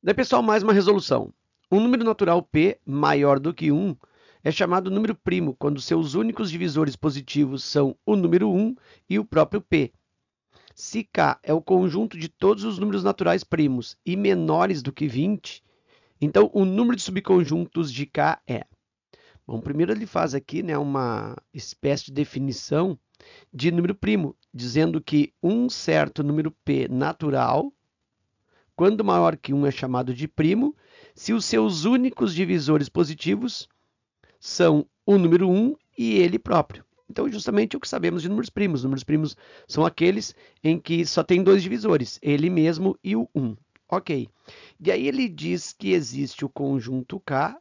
Daí, pessoal, mais uma resolução. Um número natural P maior do que 1 é chamado número primo quando seus únicos divisores positivos são o número 1 e o próprio P. Se K é o conjunto de todos os números naturais primos e menores do que 20, então o número de subconjuntos de K é... Bom, primeiro ele faz aqui, né, uma espécie de definição de número primo, dizendo que um certo número P natural, quando maior que 1, é chamado de primo, se os seus únicos divisores positivos são o número 1 e ele próprio. Então, justamente o que sabemos de números primos. Números primos são aqueles em que só tem dois divisores, ele mesmo e o 1. Ok. E aí ele diz que existe o conjunto K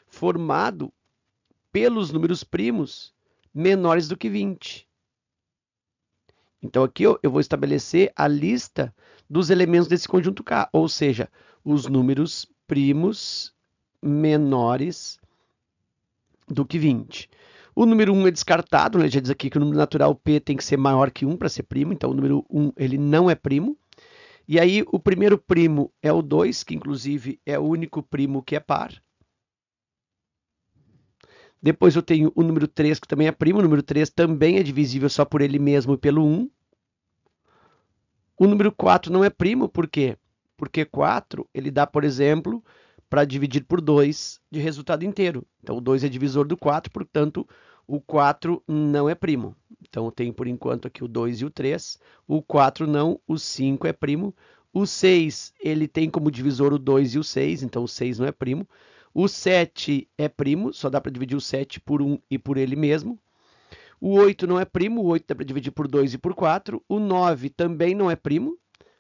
formado pelos números primos menores do que 20. Então, aqui eu vou estabelecer a lista dos elementos desse conjunto K, ou seja, os números primos menores do que 20. O número 1 é descartado, né? Já diz aqui que o número natural P tem que ser maior que 1 para ser primo, então o número 1 ele não é primo. E aí o primeiro primo é o 2, que inclusive é o único primo que é par. Depois eu tenho o número 3, que também é primo. O número 3 também é divisível só por ele mesmo e pelo 1. O número 4 não é primo, por quê? Porque 4 ele dá, por exemplo, para dividir por 2 de resultado inteiro. Então, o 2 é divisor do 4, portanto, o 4 não é primo. Então, eu tenho por enquanto aqui o 2 e o 3. O 4 não, o 5 é primo. O 6, ele tem como divisor o 2 e o 6, então o 6 não é primo. O 7 é primo, só dá para dividir o 7 por 1 e por ele mesmo. O 8 não é primo, o 8 dá para dividir por 2 e por 4. O 9 também não é primo.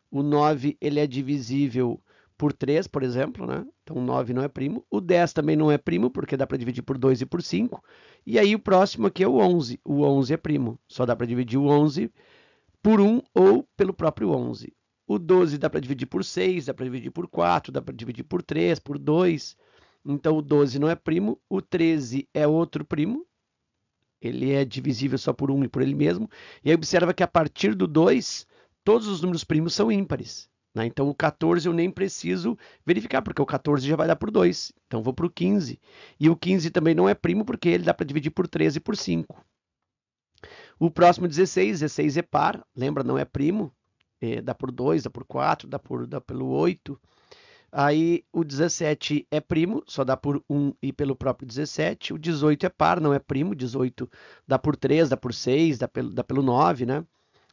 O 9 ele é divisível por 3, por exemplo, né? Então, o 9 não é primo. O 10 também não é primo, porque dá para dividir por 2 e por 5. E aí, o próximo aqui é o 11. O 11 é primo. Só dá para dividir o 11 por 1 ou pelo próprio 11. O 12 dá para dividir por 6, dá para dividir por 4, dá para dividir por 3, por 2. Então, o 12 não é primo. O 13 é outro primo. Ele é divisível só por 1 e por ele mesmo. E aí observa que a partir do 2, todos os números primos são ímpares. Né? Então o 14 eu nem preciso verificar, porque o 14 já vai dar por 2. Então vou para o 15. E o 15 também não é primo, porque ele dá para dividir por 13 e por 5. O próximo 16, 16 é par, lembra, não é primo. Dá por 2, dá por 4, dá pelo 8. Aí o 17 é primo, só dá por 1 e pelo próprio 17. O 18 é par, não é primo. 18 dá por 3, dá por 6, dá pelo 9, né?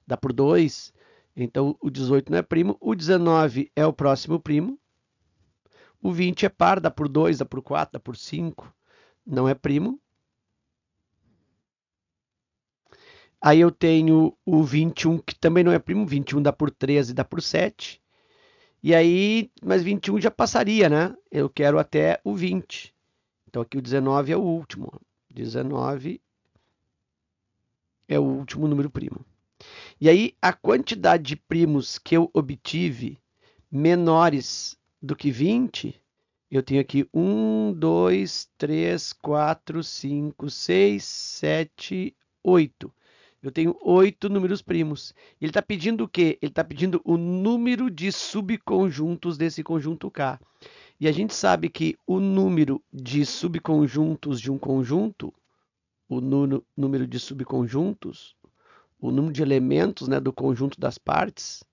Dá por 2. Então o 18 não é primo. O 19 é o próximo primo. O 20 é par, dá por 2, dá por 4, dá por 5. Não é primo. Aí eu tenho o 21, que também não é primo. 21 dá por 13, dá por 7. E aí, mas 21 já passaria, né? Eu quero até o 20. Então aqui o 19 é o último. 19 é o último número primo. E aí a quantidade de primos que eu obtive menores do que 20, eu tenho aqui 1, 2, 3, 4, 5, 6, 7, 8. Eu tenho 8 números primos. Ele está pedindo o quê? Ele está pedindo o número de subconjuntos desse conjunto K. E a gente sabe que o número de subconjuntos de um conjunto, o número de subconjuntos, o número de elementos, né, do conjunto das partes.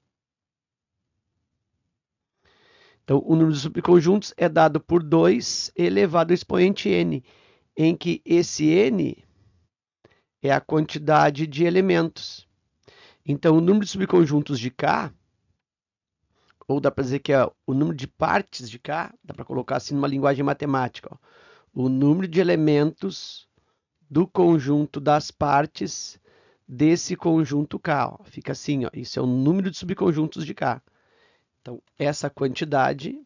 Então, o número de subconjuntos é dado por 2 elevado ao expoente n, em que esse n é a quantidade de elementos. Então, o número de subconjuntos de K, ou dá para dizer que é o número de partes de K, dá para colocar assim numa linguagem matemática, ó, o número de elementos do conjunto das partes desse conjunto K. Ó. Fica assim, ó, isso é o número de subconjuntos de K. Então, essa quantidade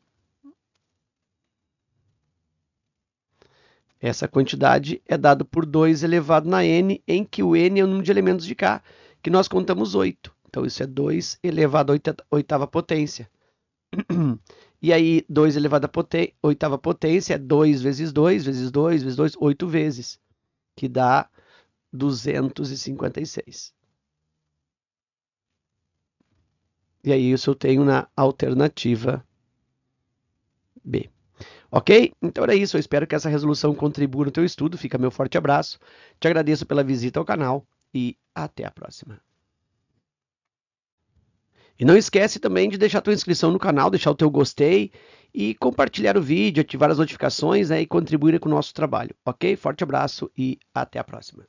é dada por 2 elevado na n, em que o n é o número de elementos de K, que nós contamos 8. Então, isso é 2 elevado à oitava potência. E aí, 2 elevado à oitava potência é 2 vezes 2, vezes 2, vezes 2, 8 vezes, que dá 256. E aí, isso eu tenho na alternativa B. Ok? Então era isso, eu espero que essa resolução contribua no teu estudo, fica meu forte abraço, te agradeço pela visita ao canal e até a próxima. E não esquece também de deixar tua inscrição no canal, deixar o teu gostei e compartilhar o vídeo, ativar as notificações, né, e contribuir com o nosso trabalho, ok? Forte abraço e até a próxima.